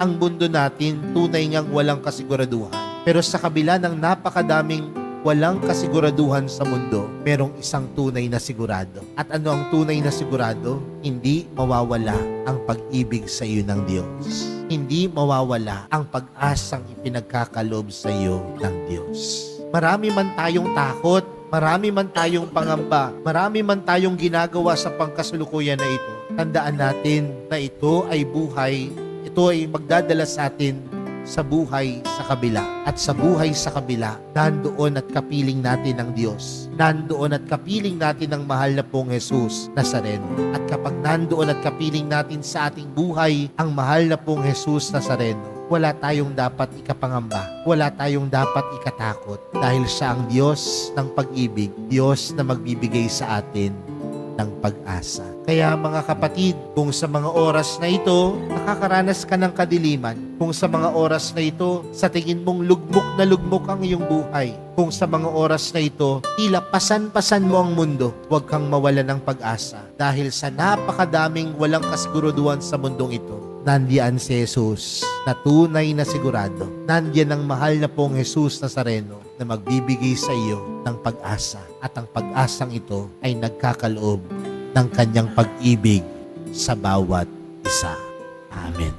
ang mundo natin tunay ngang walang kasiguraduhan. Pero sa kabila ng napakadaming walang kasiguraduhan sa mundo, merong isang tunay na sigurado. At ano ang tunay na sigurado? Hindi mawawala ang pag-ibig sa iyo ng Diyos. Hindi mawawala ang pag-asang ipinagkakaloob sa iyo ng Diyos. Marami man tayong takot, marami man tayong pangamba, marami man tayong ginagawa sa pangkasulukuyan na ito. Tandaan natin na ito ay buhay, ito ay magdadala sa atin sa buhay sa kabila. At sa buhay sa kabila, nandoon at kapiling natin ang Diyos. Nandoon at kapiling natin ang mahal na pong Jesus Nazareno. At kapag nandoon at kapiling natin sa ating buhay ang mahal na pong Jesus Nazareno, wala tayong dapat ikapangamba, wala tayong dapat ikatakot dahil siya ang Diyos ng pag-ibig, Diyos na magbibigay sa atin ng pag-asa. Kaya mga kapatid, kung sa mga oras na ito, nakakaranas ka ng kadiliman, kung sa mga oras na ito, sa tingin mong lugmok ang iyong buhay, kung sa mga oras na ito, tila pasan-pasan mo ang mundo, huwag kang mawala ng pag-asa dahil sa napakadaming walang kasiguraduhan sa mundong ito, nandiyan si Jesus na tunay na sigurado. Nandiyan ang mahal na pong Jesus Nazareno na magbibigay sa iyo ng pag-asa. At ang pag-asang ito ay nagkakaloob ng kanyang pag-ibig sa bawat isa. Amen.